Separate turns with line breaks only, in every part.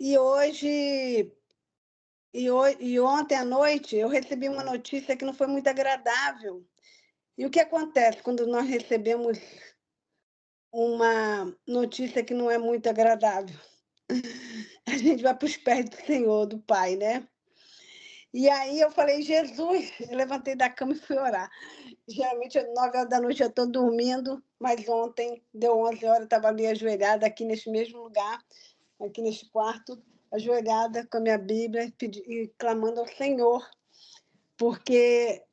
E hoje e ontem à noite eu recebi uma notícia que não foi muito agradável. E o que acontece quando nós recebemos uma notícia que não é muito agradável? A gente vai para os pés do Senhor, do Pai, né. E aí eu falei: "Jesus", eu levantei da cama e fui orar. Geralmente 9 horas eu estou dormindo, mas ontem deu 11 horas, eu estava ali ajoelhada aqui neste mesmo lugar, aqui neste quarto, ajoelhada com a minha Bíblia e clamando ao Senhor, porque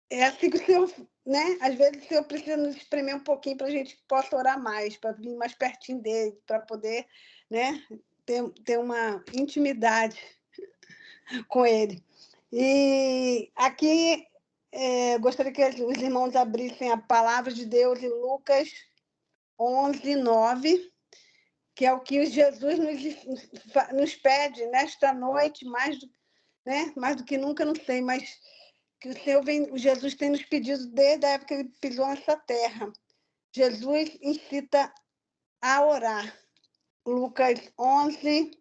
é assim que o Senhor, né, às vezes o Senhor precisa nos espremer um pouquinho para a gente possa orar mais, para vir mais pertinho dele, para poder, né, ter uma intimidade com ele. E aqui, gostaria que os irmãos abrissem a palavra de Deus em Lucas 11:9, que é o que Jesus nos pede nesta noite, mais do que nunca, não sei, mas que o Jesus tem nos pedido desde a época que ele pisou nessa terra. Jesus incita a orar. Lucas 11,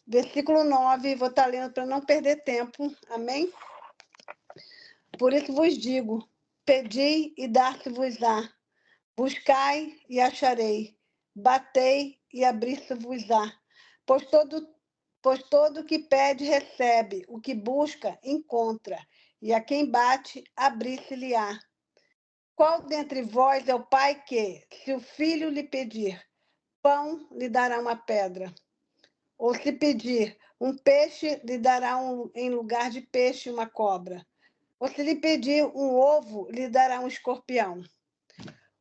versículo 9, vou estar lendo para não perder tempo, amém? Por isso vos digo: pedi e dar-se-vos-á, buscai e acharei, batei e abrir-se-vos-á. Pois todo, pois todo que pede recebe, o que busca encontra, e a quem bate abrir-se-lhe-á. Qual dentre vós é o pai que, se o filho lhe pedir pão, lhe dará uma pedra? Ou se pedir um peixe, lhe dará em lugar de peixe uma cobra? Ou se lhe pedir um ovo, lhe dará um escorpião?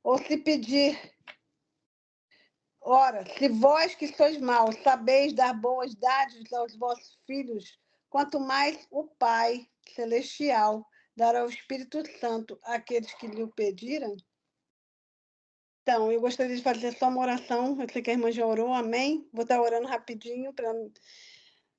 Ou se pedir, ora, se vós que sois maus sabeis dar boas dádivas aos vossos filhos, quanto mais o Pai Celestial dará o Espírito Santo àqueles que lhe o pedirem? Então, eu gostaria de fazer só uma oração. Eu sei que a irmã já orou, amém? Vou estar orando rapidinho para.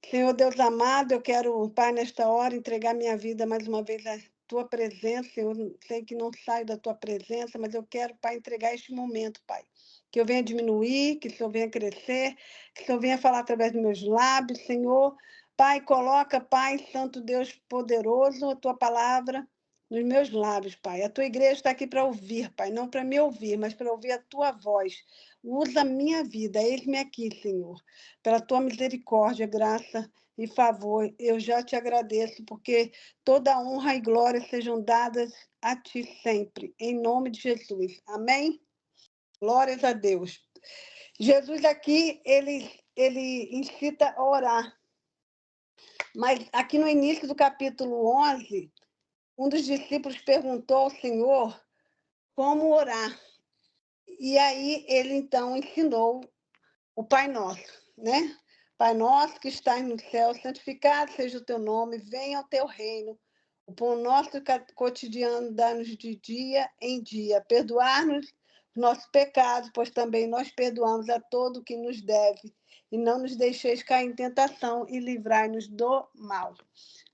Senhor Deus amado, eu quero, Pai, nesta hora, entregar minha vida mais uma vez à tua presença. Eu sei que não saio da tua presença, mas eu quero, Pai, entregar este momento, Pai. Que eu venha diminuir, que o Senhor venha crescer, que o Senhor venha falar através dos meus lábios, Senhor. Pai, coloca, Pai, Santo Deus poderoso, a tua palavra nos meus lábios, Pai. A tua igreja está aqui para ouvir, Pai, não para me ouvir, mas para ouvir a tua voz. Usa a minha vida, eis-me aqui, Senhor. Pela tua misericórdia, graça e favor, eu já te agradeço, porque toda honra e glória sejam dadas a ti sempre, em nome de Jesus. Amém? Glórias a Deus. Jesus aqui, ele incita a orar. Mas aqui no início do capítulo 11, um dos discípulos perguntou ao Senhor como orar. E aí ele então ensinou o Pai Nosso, né? Pai nosso que estás no céu, santificado seja o teu nome, venha o teu reino. O pão nosso cotidiano dá-nos de dia em dia. Perdoar-nos os nossos pecados, pois também nós perdoamos a todo o que nos deve. E não nos deixeis cair em tentação e livrai-nos do mal.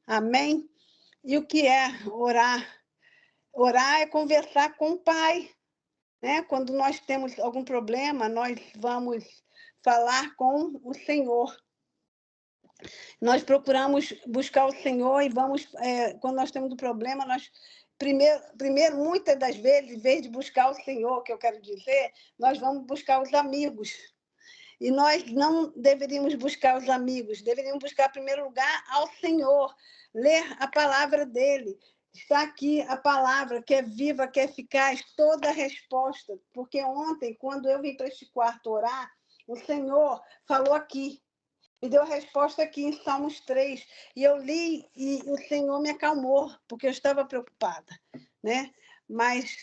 Amém? E o que é orar? Orar é conversar com o Pai, né? Quando nós temos algum problema, nós vamos falar com o Senhor. Nós procuramos buscar o Senhor e vamos, quando nós temos um problema, nós primeiro, muitas das vezes, em vez de buscar o Senhor, que eu quero dizer, nós vamos buscar os amigos. E nós não deveríamos buscar os amigos, deveríamos buscar, em primeiro lugar, ao Senhor, ler a palavra dele. Está aqui a palavra que é viva, que é eficaz, toda a resposta. Porque ontem, quando eu vim para este quarto orar, o Senhor falou aqui, me deu a resposta aqui em Salmos 3. E eu li e o Senhor me acalmou, porque eu estava preocupada, né? Mas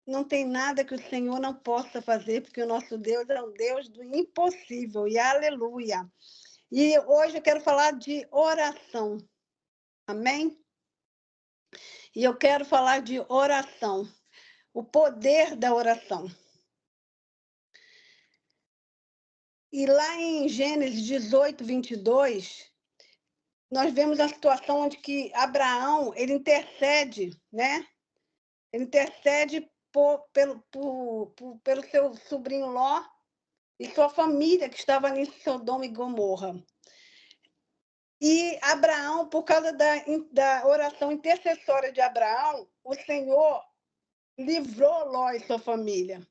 não tem nada que o Senhor não possa fazer, porque o nosso Deus é um Deus do impossível, e aleluia. E hoje eu quero falar de oração, amém? E eu quero falar de oração, o poder da oração. E lá em Gênesis 18:22, nós vemos a situação onde que Abraão, ele intercede, né? Ele intercede pelo seu sobrinho Ló, e sua família que estava ali em Sodoma e Gomorra. E Abraão, por causa da oração intercessória de Abraão, o Senhor livrou Ló e sua família.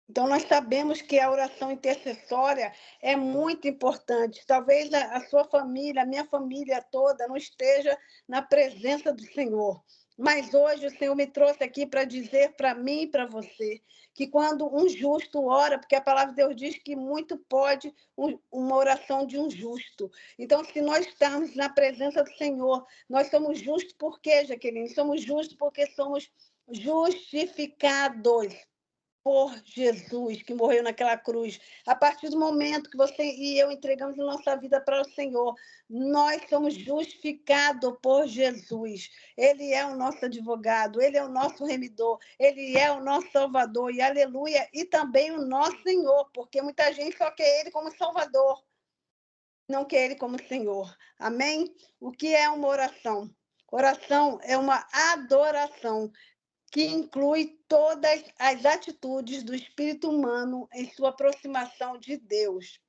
Então, nós sabemos que a oração intercessória é muito importante. Talvez a sua família, a minha família toda, não esteja na presença do Senhor. Mas hoje o Senhor me trouxe aqui para dizer para mim e para você que quando um justo ora, porque a palavra de Deus diz que muito pode uma oração de um justo. Então, se nós estamos na presença do Senhor, nós somos justos por quê, Jaqueline? Somos justos porque somos justificados por Jesus, que morreu naquela cruz. A partir do momento que você e eu entregamos a nossa vida para o Senhor, nós somos justificados por Jesus. Ele é o nosso advogado, ele é o nosso remidor, ele é o nosso salvador, e aleluia, e também o nosso Senhor, porque muita gente só quer ele como salvador, não quer ele como Senhor. Amém? O que é uma oração? Oração é uma adoração que inclui todas as atitudes do espírito humano em sua aproximação de Deus.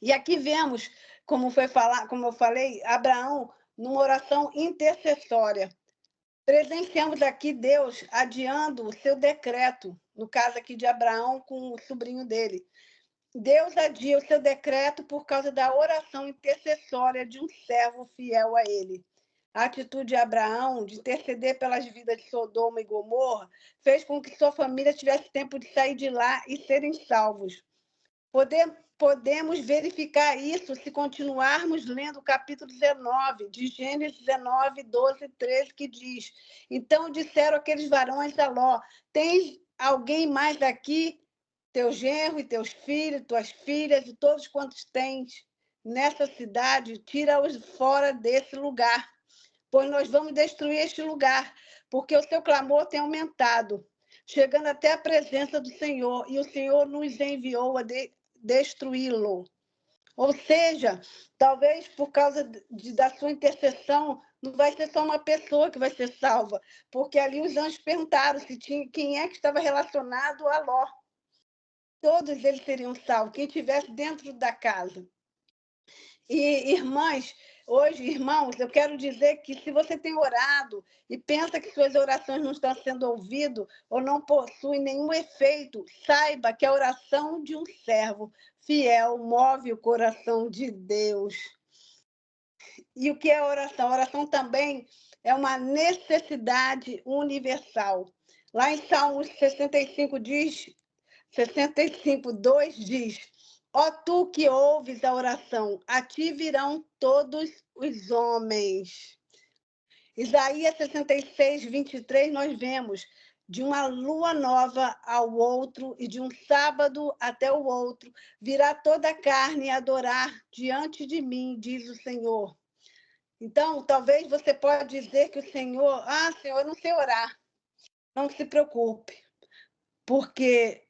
E aqui vemos, como eu falei, Abraão numa oração intercessória. Presenciamos aqui Deus adiando o seu decreto, no caso aqui de Abraão com o sobrinho dele. Deus adia o seu decreto por causa da oração intercessória de um servo fiel a ele. A atitude de Abraão de interceder pelas vidas de Sodoma e Gomorra fez com que sua família tivesse tempo de sair de lá e serem salvos. Podemos verificar isso se continuarmos lendo o capítulo 19, de Gênesis 19, 12 e 13, que diz: Então disseram aqueles varões a Ló: Tens alguém mais aqui? Teu genro e teus filhos, tuas filhas e todos quantos tens nessa cidade, tira-os fora desse lugar, pois nós vamos destruir este lugar, porque o seu clamor tem aumentado, chegando até a presença do Senhor, e o Senhor nos enviou a destruí-lo. Ou seja, talvez por causa da sua intercessão, não vai ser só uma pessoa que vai ser salva, porque ali os anjos perguntaram se tinha, quem é que estava relacionado a Ló. Todos eles seriam salvos, quem estivesse dentro da casa. E, irmãs, hoje, irmãos, eu quero dizer que se você tem orado e pensa que suas orações não estão sendo ouvidas ou não possuem nenhum efeito, saiba que a oração de um servo fiel move o coração de Deus. E o que é oração? A oração também é uma necessidade universal. Lá em Salmos 65 diz, 65, 2 diz: Ó tu que ouves a oração, a ti virão todos os homens. Isaías 66, 23, nós vemos: de uma lua nova ao outro e de um sábado até o outro, virá toda a carne adorar diante de mim, diz o Senhor. Então, talvez você possa dizer que o Senhor, Senhor, eu não sei orar. Não se preocupe, porque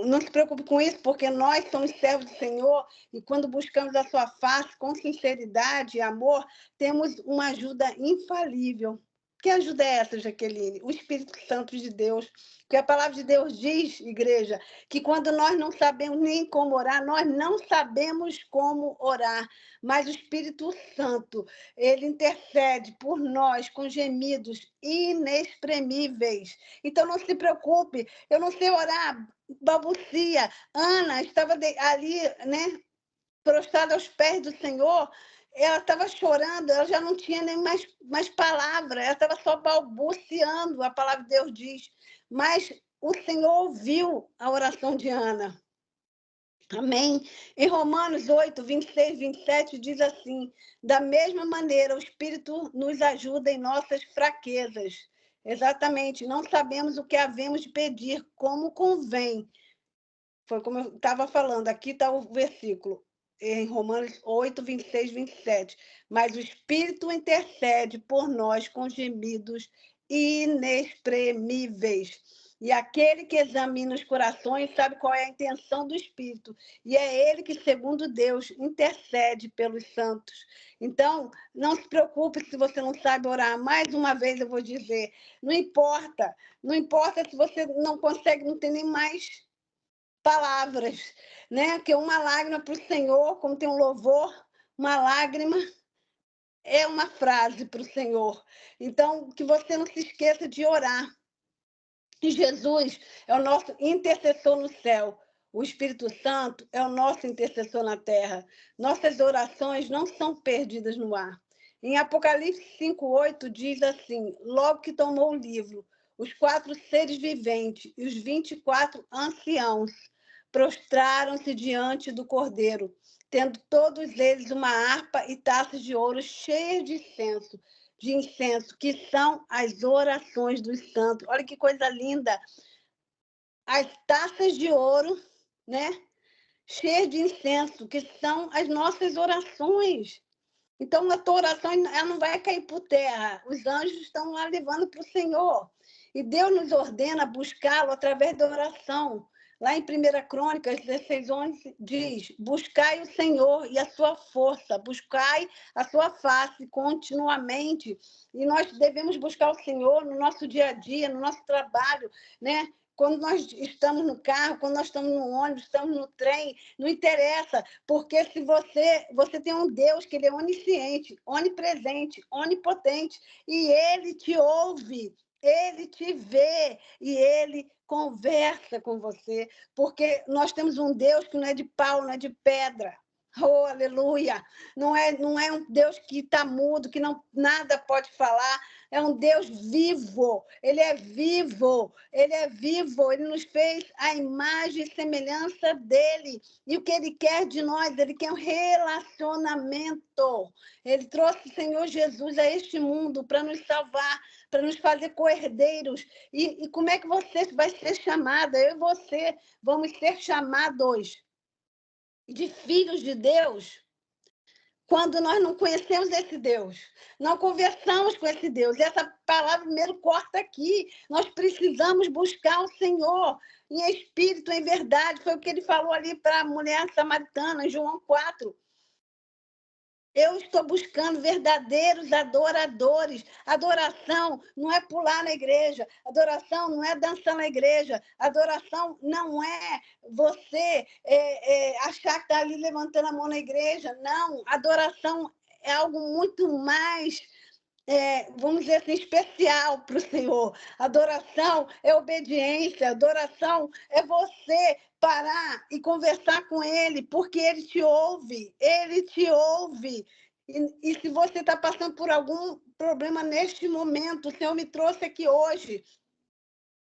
não se preocupe com isso, porque nós somos servos do Senhor e quando buscamos a sua face com sinceridade e amor, temos uma ajuda infalível. Que ajuda é essa, Jaqueline? O Espírito Santo de Deus. Porque a palavra de Deus diz, igreja, que quando nós não sabemos nem como orar, nós não sabemos como orar. Mas o Espírito Santo, ele intercede por nós com gemidos inexprimíveis. Então não se preocupe, eu não sei orar, balbucia. Ana estava ali, né, prostrada aos pés do Senhor, ela estava chorando, ela já não tinha nem mais palavra, ela estava só balbuciando, a palavra de Deus diz. Mas o Senhor ouviu a oração de Ana. Amém? Em Romanos 8, 26, 27, diz assim: da mesma maneira, o Espírito nos ajuda em nossas fraquezas. Exatamente, não sabemos o que havemos de pedir, como convém. Foi como eu estava falando, aqui está o versículo, em Romanos 8, 26, 27. Mas o Espírito intercede por nós com gemidos inexprimíveis. E aquele que examina os corações sabe qual é a intenção do Espírito. E é ele que, segundo Deus, intercede pelos santos. Então, não se preocupe se você não sabe orar. Mais uma vez eu vou dizer, não importa. Não importa se você não consegue, não tem nem mais palavras, né? Que uma lágrima para o Senhor, como tem um louvor, uma lágrima é uma frase para o Senhor. Então, que você não se esqueça de orar. E Jesus é o nosso intercessor no céu. O Espírito Santo é o nosso intercessor na terra. Nossas orações não são perdidas no ar. Em Apocalipse 5:8 diz assim: logo que tomou o livro, os 4 seres viventes e os 24 anciãos prostraram-se diante do Cordeiro, tendo todos eles uma harpa e taças de ouro cheias de incenso, que são as orações dos santos. Olha que coisa linda! As taças de ouro, né? Cheias de incenso, que são as nossas orações. Então, a tua oração ela não vai cair por terra. Os anjos estão lá levando para o Senhor. E Deus nos ordena buscá-lo através da oração. Lá em 1 Crônicas 16:11 diz: buscai o Senhor e a sua força, buscai a sua face continuamente. E nós devemos buscar o Senhor no nosso dia a dia, no nosso trabalho, né? Quando nós estamos no carro, quando nós estamos no ônibus, estamos no trem, não interessa, porque se você tem um Deus que ele é onisciente, onipresente, onipotente, e ele te ouve, ele te vê e ele conversa com você, porque nós temos um Deus que não é de pau, não é de pedra. Oh, aleluia! Não é um Deus que está mudo, que não nada pode falar. É um Deus vivo. Ele é vivo. Ele é vivo. Ele nos fez a imagem e semelhança dele. E o que ele quer de nós? Ele quer um relacionamento. Ele trouxe o Senhor Jesus a este mundo para nos salvar, para nos fazer co-herdeiros. E como é que você vai ser chamada? Eu e você vamos ser chamados de filhos de Deus quando nós não conhecemos esse Deus, não conversamos com esse Deus. Essa palavra primeiro corta aqui. Nós precisamos buscar o Senhor em espírito, em verdade. Foi o que ele falou ali para a mulher samaritana, em João 4. Eu estou buscando verdadeiros adoradores. Adoração não é pular na igreja. Adoração não é dançar na igreja. Adoração não é você achar que está ali levantando a mão na igreja. Não. Adoração é algo muito mais, vamos dizer assim, especial para o Senhor. Adoração é obediência. Adoração é você parar e conversar com ele, porque ele te ouve, ele te ouve. E se você está passando por algum problema neste momento, o Senhor me trouxe aqui hoje,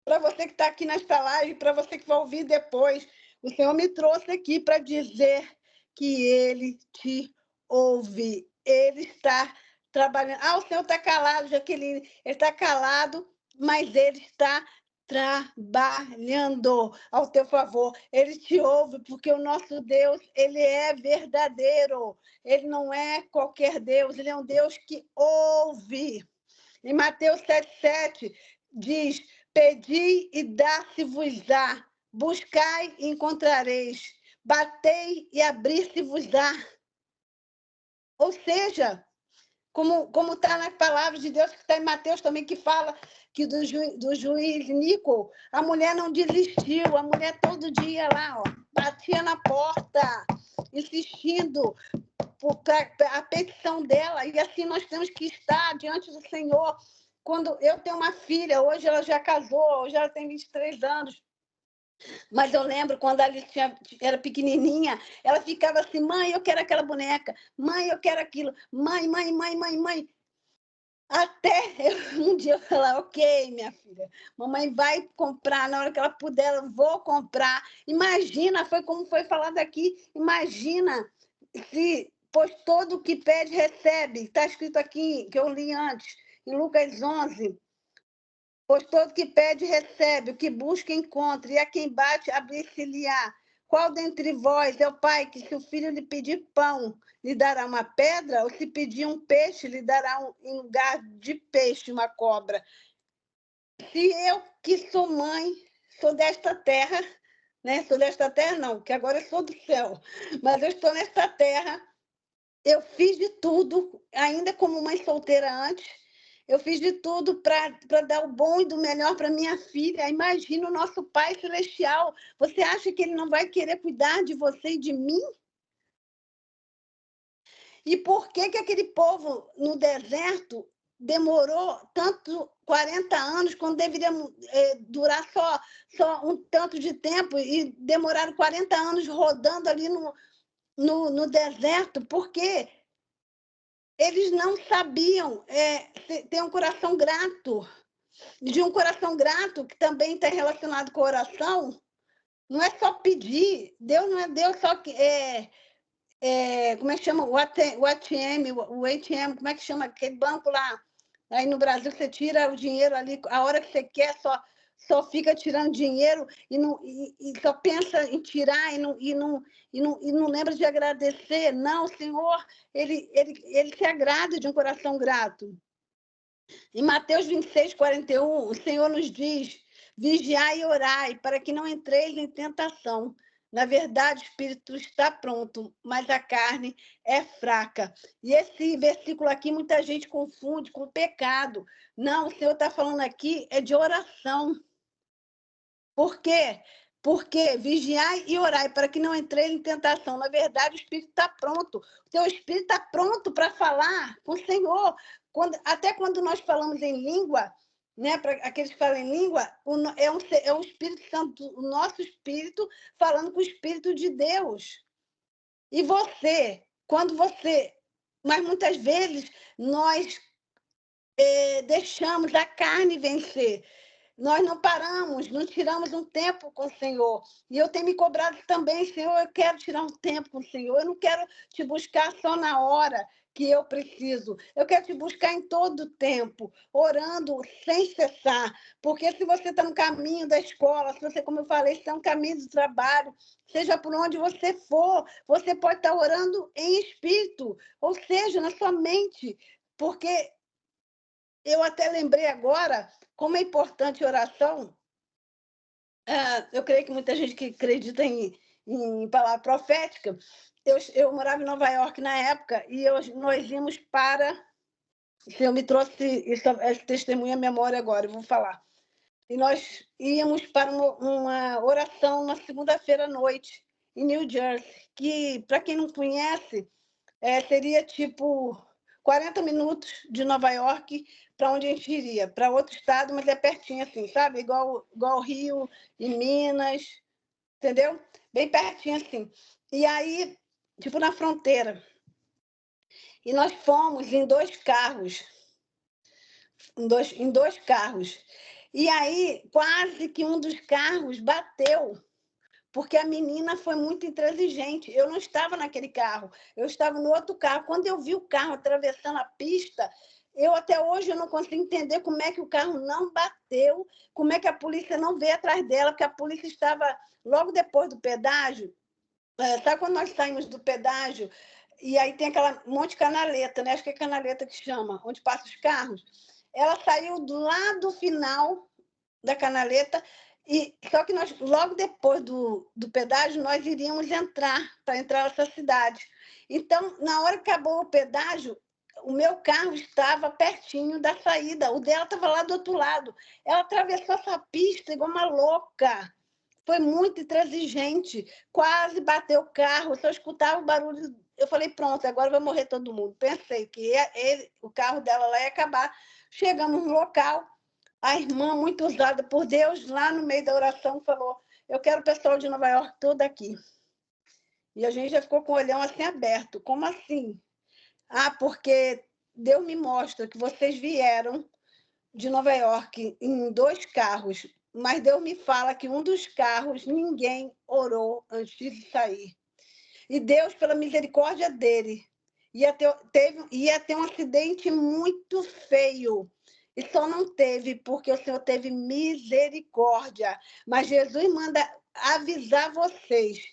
para você que está aqui nesta live, para você que vai ouvir depois, o Senhor me trouxe aqui para dizer que ele te ouve, ele está trabalhando. Ah, o Senhor está calado, Jaqueline, ele está calado, mas ele está trabalhando ao teu favor. Ele te ouve, porque o nosso Deus, ele é verdadeiro. Ele não é qualquer Deus, ele é um Deus que ouve. Em Mateus 7:7 diz: pedi e dá-se-vos-á, buscai e encontrareis, batei e abrir-se-vos-á. Ou seja, como está na palavra de Deus, que está em Mateus também, que fala que do juiz Nico, a mulher não desistiu, a mulher todo dia lá, ó, batia na porta, insistindo a petição dela, e assim nós temos que estar diante do Senhor. Quando eu tenho uma filha, hoje ela já casou, hoje ela tem 23 anos, mas eu lembro quando ela era pequenininha, ela ficava assim: mãe, eu quero aquela boneca, mãe, eu quero aquilo, mãe, mãe, mãe, mãe, mãe. Até um dia eu falar: ok, minha filha, mamãe vai comprar, na hora que ela puder, eu vou comprar. Imagina, foi como foi falado aqui, imagina se, pois todo o que pede, recebe. Está escrito aqui, que eu li antes, em Lucas 11. Pois todo que pede, recebe, o que busca, encontra, e a quem bate, abrir-se-lhe-á. Qual dentre vós é o pai que, se o filho lhe pedir pão, lhe dará uma pedra? Ou se pedir um peixe, lhe dará em lugar de peixe uma cobra? Se eu, que sou mãe, sou desta terra, né? Sou desta terra, não, que agora eu sou do céu, mas eu estou nesta terra, eu fiz de tudo, ainda como mãe solteira antes, Eu fiz de tudo para dar o bom e do melhor para minha filha. Imagina o nosso Pai Celestial. Você acha que Ele não vai querer cuidar de você e de mim? E por que que aquele povo no deserto demorou tanto 40 anos, quando deveria durar só um tanto de tempo, e demoraram 40 anos rodando ali no deserto? Porque eles não sabiam ter um coração grato. De um coração grato, que também está relacionado com a oração, não é só pedir. Deus não é Deus só que como é que chama? O ATM, como é que chama? Aquele banco lá. Aí no Brasil você tira o dinheiro ali, a hora que você quer, só fica tirando dinheiro e só pensa em tirar e não lembra de agradecer. Não, o Senhor, ele se agrada de um coração grato. Em Mateus 26, 41, o Senhor nos diz: vigiai e orai, para que não entreis em tentação. Na verdade, o espírito está pronto, mas a carne é fraca. E esse versículo aqui, muita gente confunde com pecado. Não, o Senhor está falando aqui é de oração. Por quê? Porque vigiai e orai, para que não entreis em tentação. Na verdade, o espírito está pronto. O teu espírito está pronto para falar com o Senhor. Até quando nós falamos em língua, né, para aqueles que falam em língua, é o Espírito Santo, o nosso espírito, falando com o Espírito de Deus. E você, mas muitas vezes nós deixamos a carne vencer. Nós não paramos, não tiramos um tempo com o Senhor. E eu tenho me cobrado também: Senhor, eu quero tirar um tempo com o Senhor. Eu não quero te buscar só na hora que eu preciso. Eu quero te buscar em todo o tempo, orando sem cessar. Porque se você está no caminho da escola, se você, como eu falei, está no caminho do trabalho, seja por onde você for, você pode estar orando em espírito, ou seja, na sua mente. Porque eu até lembrei agora como é importante oração. Eu creio que muita gente que acredita em palavra profética. Eu morava em Nova York na época e nós íamos para. Eu me trouxe esse testemunho à memória agora, eu vou falar. E nós íamos para uma oração na segunda-feira à noite, em New Jersey, que, para quem não conhece, seria tipo 40 minutos de Nova York para onde a gente iria, para outro estado, mas é pertinho assim, sabe? Igual Rio e Minas, entendeu? Bem pertinho assim. E aí, tipo na fronteira. E nós fomos em dois carros, em dois carros. E aí, quase que um dos carros bateu, porque a menina foi muito intransigente. Eu não estava naquele carro, eu estava no outro carro. Quando eu vi o carro atravessando a pista, até hoje eu não consigo entender como é que o carro não bateu, como é que a polícia não veio atrás dela, porque a polícia estava logo depois do pedágio. Sabe quando nós saímos do pedágio e aí tem aquela monte de canaleta, né? Acho que é canaleta que chama, onde passam os carros. Ela saiu do lado final da canaleta, só que nós, logo depois do pedágio, nós iríamos para entrar nessa cidade. Então, na hora que acabou o pedágio, o meu carro estava pertinho da saída, o dela estava lá do outro lado. Ela atravessou essa pista igual uma louca. Foi muito intransigente, quase bateu o carro, eu só escutava o barulho. Eu falei: pronto, agora vai morrer todo mundo. Pensei que o carro dela lá ia acabar. Chegamos no local, a irmã, muito usada por Deus, lá no meio da oração, falou: eu quero o pessoal de Nova York todo aqui. E a gente já ficou com o olhão assim aberto. Como assim? Porque Deus me mostra que vocês vieram de Nova York em dois carros, mas Deus me fala que um dos carros ninguém orou antes de sair. E Deus, pela misericórdia dele, ia ter um acidente muito feio. E só não teve porque o Senhor teve misericórdia. Mas Jesus manda avisar vocês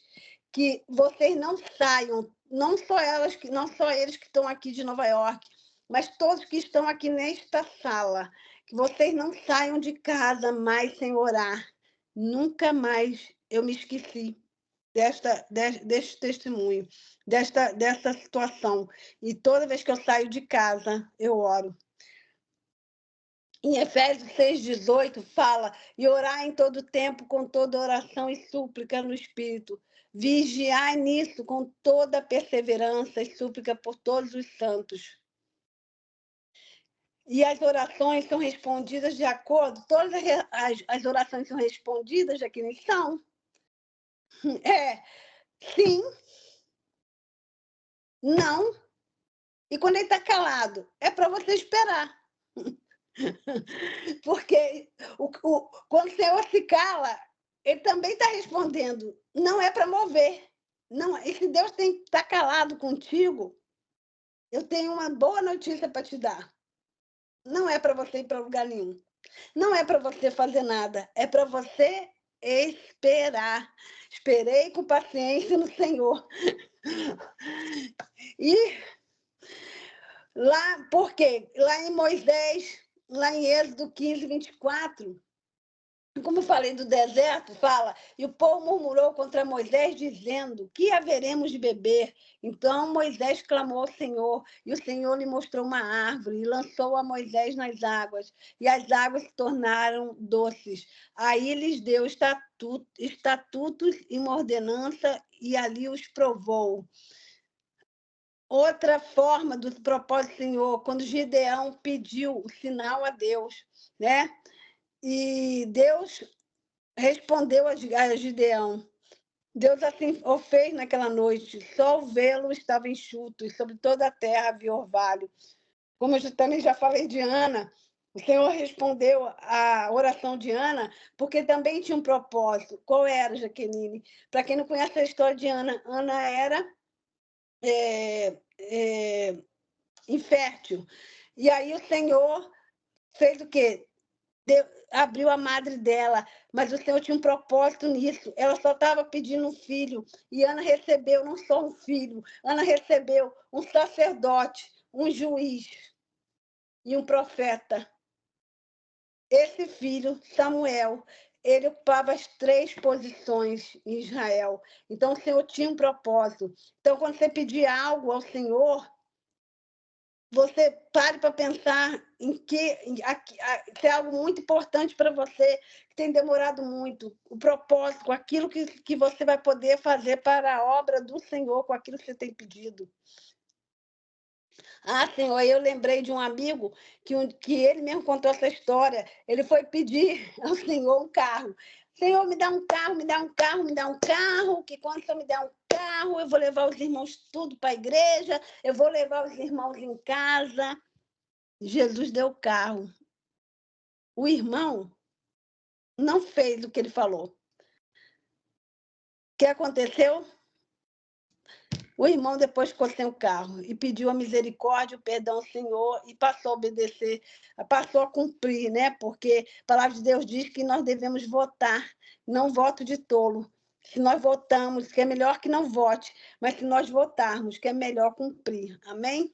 que vocês não saiam, não só eles que estão aqui de Nova York, mas todos que estão aqui nesta sala, que vocês não saiam de casa mais sem orar. Nunca mais eu me esqueci deste testemunho, dessa situação. E toda vez que eu saio de casa, eu oro. Em Efésios 6,18 fala: e orar em todo tempo com toda oração e súplica no Espírito. Vigiai nisso com toda perseverança e súplica por todos os santos. E as orações são respondidas de acordo, todas as orações são respondidas, já que nem são. É, sim, não. E quando ele está calado, é para você esperar. Porque quando o Senhor se cala, ele também está respondendo. Não é para mover. Não, e se Deus está calado contigo, eu tenho uma boa notícia para te dar. Não é para você ir para lugar nenhum. Não é para você fazer nada. É para você esperar. Esperei com paciência no Senhor. E lá, por quê? Lá em Moisés, lá em Êxodo 15, 24, como eu falei do deserto, fala, e o povo murmurou contra Moisés, dizendo, que haveremos de beber? Então Moisés clamou ao Senhor, e o Senhor lhe mostrou uma árvore, e lançou a Moisés nas águas, e as águas se tornaram doces. Aí lhes deu estatutos e uma ordenança, e ali os provou. Outra forma do propósito do Senhor, quando Gideão pediu o sinal a Deus, né? E Deus respondeu a Gideão. Deus assim o fez naquela noite. Só o velo estava enxuto e sobre toda a terra havia orvalho. Como eu também já falei de Ana, o Senhor respondeu a oração de Ana porque também tinha um propósito. Qual era, Jaqueline? Para quem não conhece a história de Ana, Ana era infértil. E aí o Senhor fez o quê? Abriu a madre dela, mas o Senhor tinha um propósito nisso. Ela só estava pedindo um filho, e Ana recebeu não só um filho, Ana recebeu um sacerdote, um juiz e um profeta. Esse filho, Samuel, ele ocupava as 3 posições em Israel. Então, o Senhor tinha um propósito. Então, quando você pedir algo ao Senhor, você pare para pensar se é algo muito importante para você, que tem demorado muito, o propósito, aquilo que você vai poder fazer para a obra do Senhor, com aquilo que você tem pedido. Ah, Senhor, eu lembrei de um amigo que ele mesmo contou essa história. Ele foi pedir ao Senhor um carro. Senhor, me dá um carro, me dá um carro, me dá um carro, que quando você me der um carro, eu vou levar os irmãos tudo para a igreja, eu vou levar os irmãos em casa. Jesus deu o carro. O irmão não fez o que ele falou. O que aconteceu? O irmão depois ficou sem o carro e pediu a misericórdia, o perdão ao Senhor e passou a obedecer, passou a cumprir, né? Porque a palavra de Deus diz que nós devemos votar, não voto de tolo. Se nós votamos, que é melhor que não vote, mas se nós votarmos, que é melhor cumprir. Amém?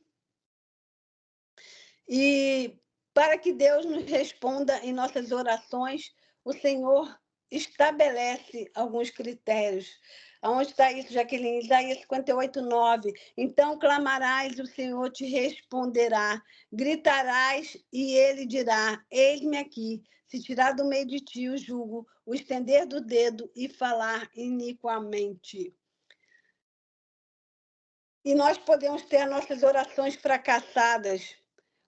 E para que Deus nos responda em nossas orações, o Senhor estabelece alguns critérios. Aonde está isso, Jaqueline? Isaías 58:9. Então clamarás, o Senhor te responderá. Gritarás e ele dirá: eis-me aqui. Se tirar do meio de ti o jugo, o estender do dedo e falar iniquamente. E nós podemos ter as nossas orações fracassadas.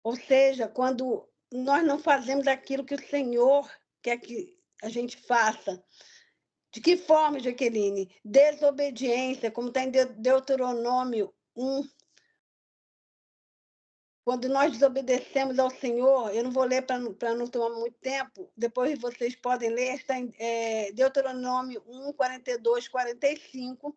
Ou seja, quando nós não fazemos aquilo que o Senhor quer que a gente faça. De que forma, Jaqueline? Desobediência, como está em Deuteronômio 1. Quando nós desobedecemos ao Senhor, eu não vou ler para não tomar muito tempo, depois vocês podem ler, está em Deuteronômio 1, 42, 45,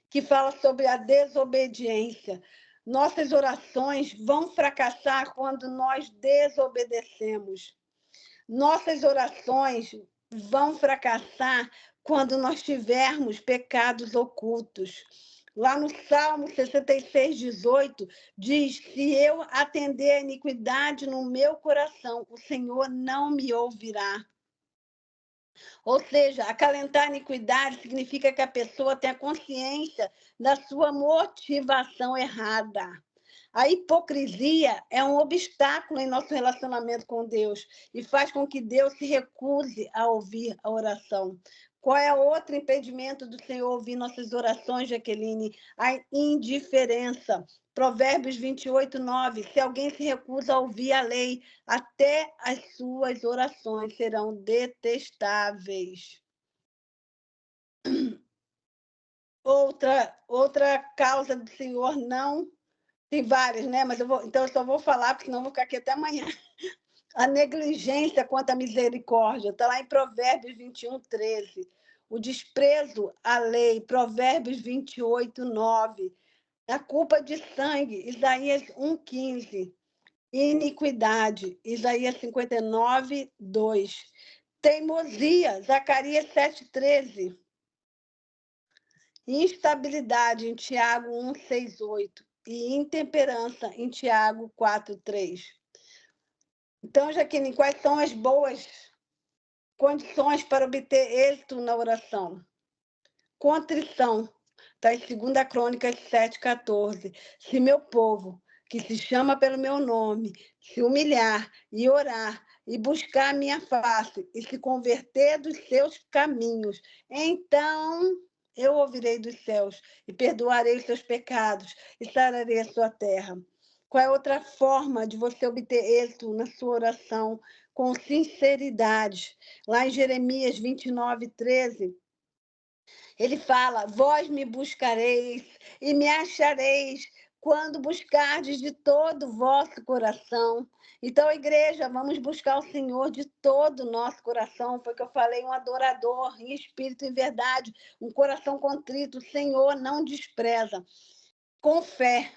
que fala sobre a desobediência. Nossas orações vão fracassar quando nós desobedecemos. Nossas orações vão fracassar quando nós tivermos pecados ocultos. Lá no Salmo 66:18, diz: se eu atender a iniquidade no meu coração, o Senhor não me ouvirá. Ou seja, acalentar a iniquidade significa que a pessoa tenha consciência da sua motivação errada. A hipocrisia é um obstáculo em nosso relacionamento com Deus e faz com que Deus se recuse a ouvir a oração. Qual é outro impedimento do Senhor ouvir nossas orações, Jaqueline? A indiferença. Provérbios 28:9. Se alguém se recusa a ouvir a lei, até as suas orações serão detestáveis. Outra causa do Senhor não... Tem várias, né? Mas então eu só vou falar, porque senão eu vou ficar aqui até amanhã. A negligência quanto à misericórdia. Está lá em Provérbios 21:13. O desprezo à lei, Provérbios 28:9. A culpa de sangue, Isaías 1:15. Iniquidade, Isaías 59:2. Teimosia, Zacarias 7:13. Instabilidade, em Tiago 1:6-8. E intemperança, em Tiago 4:3. Então, Jaqueline, quais são as boas condições para obter êxito na oração? Contrição, está em 2 Crônicas 7:14. Se meu povo, que se chama pelo meu nome, se humilhar e orar e buscar a minha face e se converter dos seus caminhos, então eu ouvirei dos céus e perdoarei os seus pecados e sararei a sua terra. Qual é outra forma de você obter êxito na sua oração? Com sinceridade. Lá em Jeremias 29:13, ele fala: vós me buscareis e me achareis quando buscardes de todo o vosso coração. Então, igreja, vamos buscar o Senhor de todo o nosso coração. Foi o que eu falei, um adorador em espírito e em verdade, um coração contrito. O Senhor não despreza. Com fé.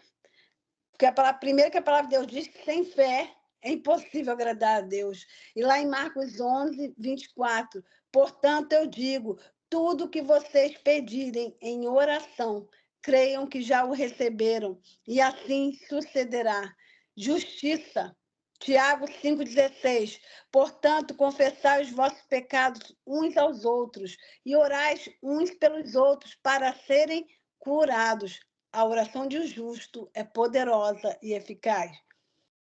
Porque primeiro que a palavra de Deus diz que sem fé é impossível agradar a Deus. E lá em Marcos 11:24, portanto eu digo, tudo que vocês pedirem em oração, creiam que já o receberam, e assim sucederá. Justiça. Tiago 5:16, portanto, confessai os vossos pecados uns aos outros e orais uns pelos outros para serem curados. A oração de um justo é poderosa e eficaz.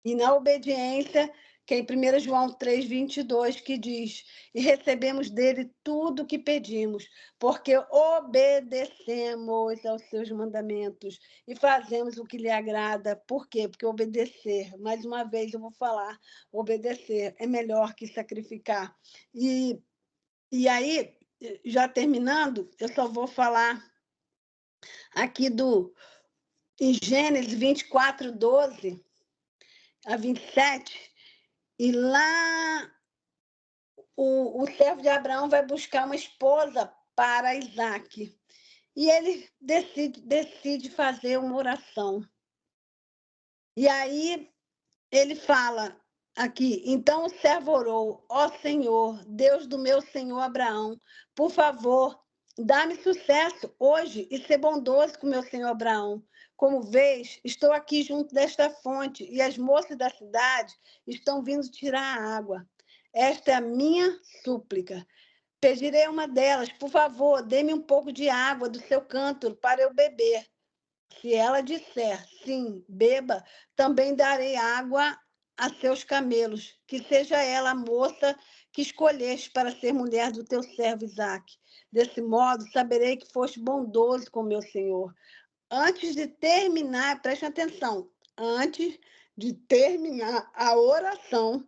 E na obediência, que é em 1 João 3:22, que diz: e recebemos dele tudo o que pedimos, porque obedecemos aos seus mandamentos e fazemos o que lhe agrada. Por quê? Porque obedecer, mais uma vez eu vou falar, obedecer é melhor que sacrificar. E aí, já terminando, eu só vou falar aqui em Gênesis 24:12-27, e lá o servo de Abraão vai buscar uma esposa para Isaac. E ele decide fazer uma oração. E aí ele fala aqui: então o servo orou: ó Senhor, Deus do meu senhor Abraão, por favor, dá-me sucesso hoje e ser bondoso com meu senhor Abraão. Como vês, estou aqui junto desta fonte e as moças da cidade estão vindo tirar a água. Esta é a minha súplica. Pedirei uma delas: por favor, dê-me um pouco de água do seu cântaro para eu beber. Se ela disser, sim, beba, também darei água a seus camelos, que seja ela a moça que escolheste para ser mulher do teu servo Isaque. Desse modo, saberei que foste bondoso com meu senhor. Antes de terminar, preste atenção, antes de terminar a oração,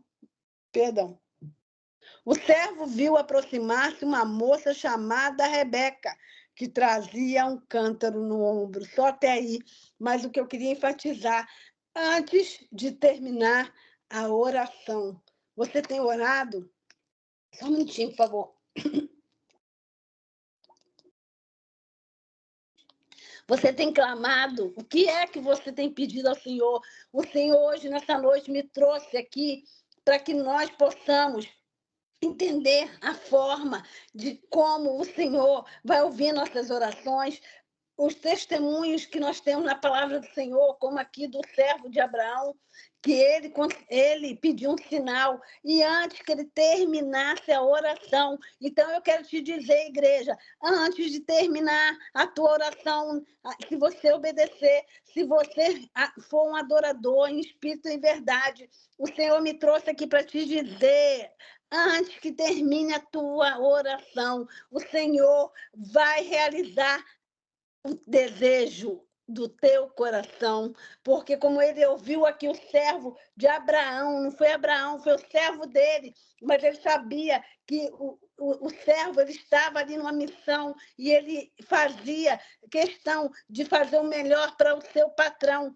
perdão, o servo viu aproximar-se uma moça chamada Rebeca, que trazia um cântaro no ombro. Só até aí. Mas o que eu queria enfatizar, antes de terminar a oração. Você tem orado? Só um minutinho, por favor. Você tem clamado? O que é que você tem pedido ao Senhor? O Senhor hoje, nessa noite, me trouxe aqui para que nós possamos entender a forma de como o Senhor vai ouvir nossas orações, os testemunhos que nós temos na palavra do Senhor, como aqui do servo de Abraão, que ele pediu um sinal, e antes que ele terminasse a oração. Então, eu quero te dizer, igreja, antes de terminar a tua oração, se você obedecer, se você for um adorador em espírito e em verdade, o Senhor me trouxe aqui para te dizer, antes que termine a tua oração, o Senhor vai realizar o desejo do teu coração, porque como ele ouviu aqui o servo de Abraão, não foi Abraão, foi o servo dele, mas ele sabia que o servo ele estava ali numa missão e ele fazia questão de fazer o melhor para o seu patrão.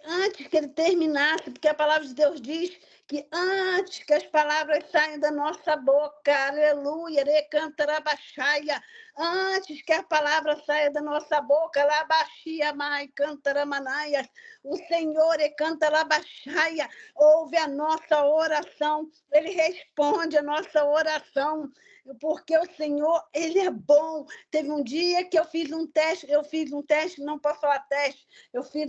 Antes que ele terminasse, porque a palavra de Deus diz que antes que as palavras saiam da nossa boca, aleluia, recantarabaxaia, antes que a palavra saia da nossa boca, labaxia, mai, cantaramanaias, o Senhor, recantarabaxaia, ouve a nossa oração, ele responde a nossa oração, porque o Senhor, ele é bom. Teve um dia que eu fiz um teste, não posso falar teste, eu fiz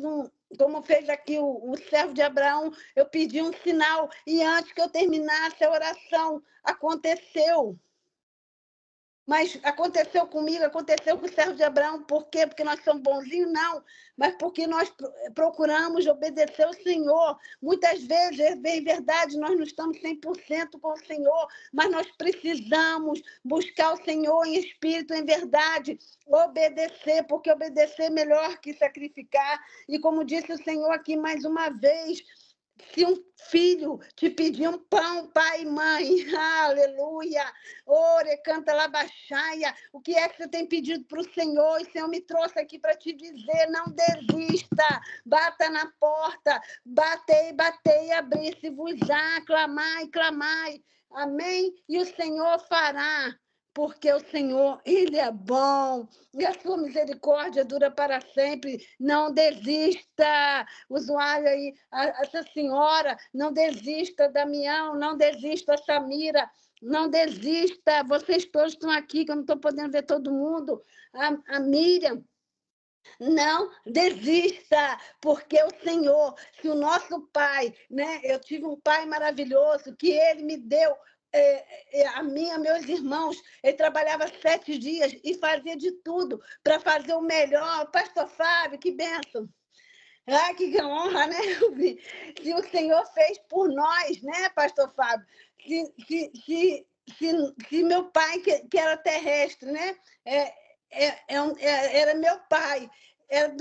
como fez aqui o servo de Abraão, eu pedi um sinal, e antes que eu terminasse a oração, aconteceu. Mas aconteceu comigo, aconteceu com o servo de Abraão, por quê? Porque nós somos bonzinhos? Não, mas porque nós procuramos obedecer ao Senhor. Muitas vezes, é bem verdade, nós não estamos 100% com o Senhor, mas nós precisamos buscar o Senhor em espírito, em verdade, obedecer, porque obedecer é melhor que sacrificar. E como disse o Senhor aqui mais uma vez, se um filho te pedir um pão, pai e mãe, aleluia, ore, canta lá, baixaia, o que é que você tem pedido para o Senhor? E o Senhor me trouxe aqui para te dizer, não desista, bata na porta, batei, abri-se-vos-á, clamai, clamai, amém? E o Senhor fará, porque o Senhor, Ele é bom, e a sua misericórdia dura para sempre, não desista, usuário aí, essa senhora, não desista, Damião, não desista, Samira, não desista, vocês todos estão aqui, que eu não estou podendo ver todo mundo, a Miriam, não desista, porque o Senhor, se o nosso pai, né? Eu tive um pai maravilhoso que ele me deu a mim, a meus irmãos, ele trabalhava 7 dias e fazia de tudo para fazer o melhor. Pastor Fábio, que bênção! Ah, que honra, né? Se o Senhor fez por nós, né, Pastor Fábio? Se meu pai, que era terrestre, né? Era meu pai, era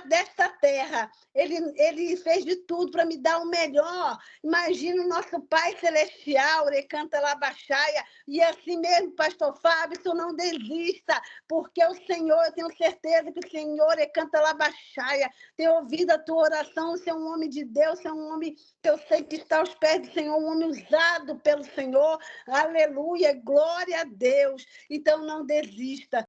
desta terra. Ele fez de tudo para me dar o melhor. Imagina o nosso Pai Celestial, Recanta Labaxaia, e assim mesmo, Pastor Fábio, isso não desista, porque o Senhor, eu tenho certeza que o Senhor Recanta Labaxaia, tem ouvido a tua oração, você é um homem de Deus, você é um homem que eu sei que está aos pés do Senhor, um homem usado pelo Senhor, aleluia, glória a Deus. Então não desista.